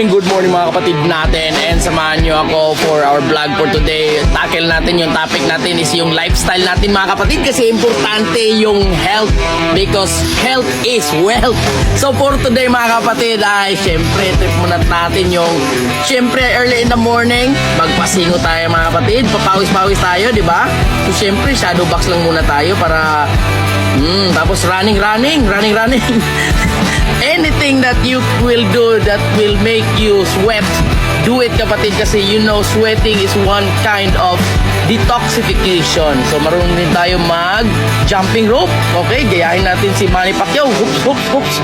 good morning mga kapatid natin, and samahan nyo ako for our vlog for today. Tackle natin yung topic natin is yung lifestyle natin mga kapatid, kasi importante yung health because health is wealth. So for today mga kapatid ay syempre trip muna natin yung syempre early in the morning, magpasingo tayo mga kapatid, papawis-pawis tayo, di ba? So syempre shadow box lang muna tayo para tapos running anything that you will do that will make you sweat, do it kapatid, kasi you know sweating is one kind of detoxification. So marunong din tayo mag jumping rope. Okay, gayahin natin si Manny Pacquiao. Hoops.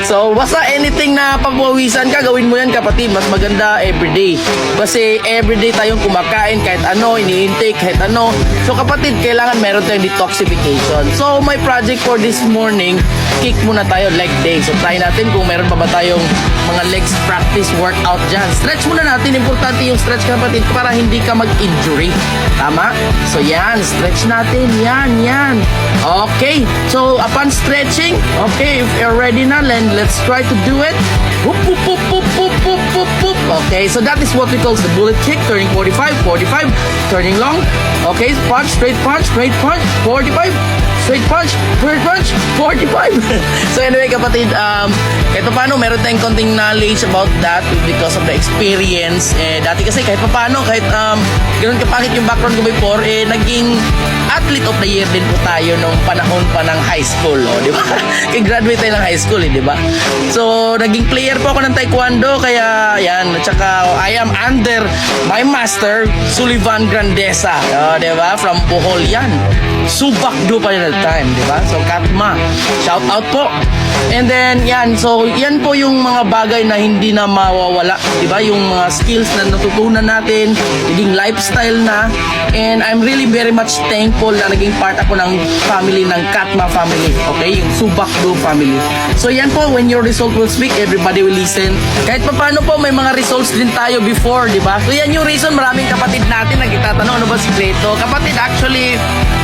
So basta anything na pagwawisan ka, gawin mo yan kapatid. Mas maganda everyday, kasi everyday tayong kumakain kahit ano, ini-intake kahit ano. So kapatid, kailangan meron tayong detoxification. So my project for this morning, kick muna tayo leg day. So try natin kung meron pa ba tayong mga legs practice workout dyan. Stretch muna natin. Importante yung stretch kapatid para hindi ka mag-injury. Tama? So yan, stretch natin. Yan. Okay. So upon stretching, okay, if you're ready na, then let's try to do it. Whoop. Okay, so that is what we call the bullet kick. Turning 45, turning long. Okay, straight punch, 45. Straight punch, 45. So anyway kapatid, kahit paano meron tayong konting knowledge about that because of the experience. Dati kasi kahit paano, kahit ganoon kapangit yung background ko before, naging athlete of the year din po tayo nung panahon pa ng high school, di ba? Graduate tayo ng high school, di ba? So naging player po ako ng taekwondo, kaya yan, at saka I am under my master Sullivan Grandesa, di ba? From Bohol yan. Subakdo pa rin at time, di ba? So Katma, shout out po. And then yan, so yan po yung mga bagay na hindi na mawawala, di ba? Yung mga skills na natutunan natin, naging lifestyle na. And I'm really very much thankful na naging part ako ng family ng Katma family, okay? Yung Subakdo family. So yan po, when your result will speak, everybody will listen. Kahit pa paano po, may mga results din tayo before, di ba? So yan yung reason maraming kapatid natin nagtatanong ano ba sikreto. Kapatid, actually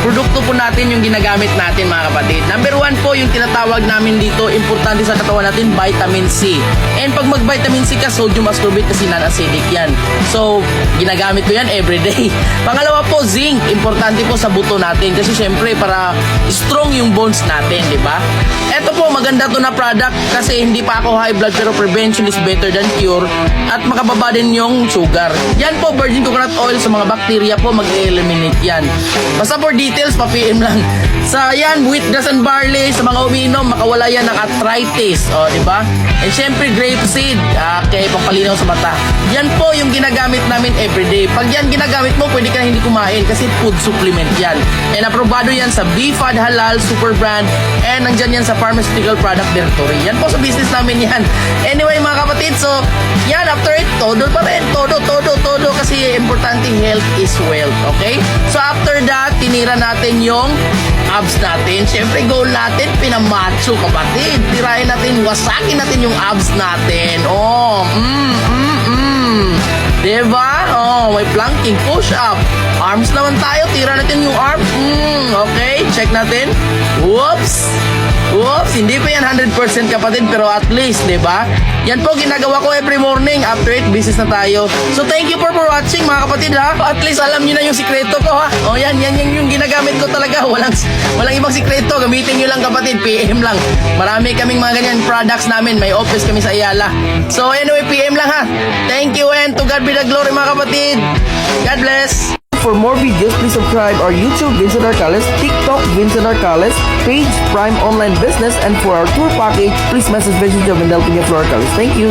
produkto po natin yung ginagamit natin mga kapatid. Number 1 po yung tinatawag namin dito, importante sa katawan natin, vitamin C. And pag mag-vitamin C ka, sodium ascorbate kasi non-acidic yan. So, ginagamit ko yan everyday. Pangalawa po, zinc. Importante po sa buto natin kasi syempre para strong yung bones natin, di ba? Ito po, maganda to na product kasi hindi pa ako high blood pero prevention is better than cure at makababa din yung sugar. Yan po, virgin coconut oil sa mga bacteria po, mag-eliminate yan. Basta for details, pa-PM lang. Sa yan, wheatgrass and barley, sa mga umiinom, makawala yan ng arthritis. O, di ba? And syempre, grapeseed. Okay, pampalinaw sa mata. Yan po yung ginagamit namin everyday. Pag yan ginagamit mo, pwede ka na hindi kumain kasi food supplement yan. And aprobado yan sa BFAD Halal, Super Brand, and nandyan yan sa Pharmaceutical Product Directory. Yan po sa business namin yan. Anyway, mga kapatid, so, yan, after it, todo pa rin. Todo. Kasi importante, health is wealth. Okay? So, after that, tinira natin yung abs natin. Siyempre, goal natin, pinamacho, kapatid. Tirahin natin, wasakin natin yung abs natin. Oh, diba? Oh, may planking, push up. Arms naman tayo, tira natin yung arm. Okay, check natin. Whoops, hindi pa yan 100% kapatid, pero at least, diba? Yan po ginagawa ko every morning. After it, business na tayo. So thank you for watching mga kapatid, ha. At least alam niyo na yung sikreto ko, ha. O yan yung ginagamit ko talaga. Walang ibang sikreto. Gamitin niyo lang kapatid, PM lang. Marami kaming mga ganyan products namin. May office kami sa Ayala. So anyway, PM lang, ha. Thank you and to God be the glory mga kapatid. God bless. For more videos, please subscribe our YouTube, Vincent Arcales, TikTok, Vincent Arcales, page, Prime Online Business, and for our tour package, please message Vincent Jovendel Piña Arcales. Thank you.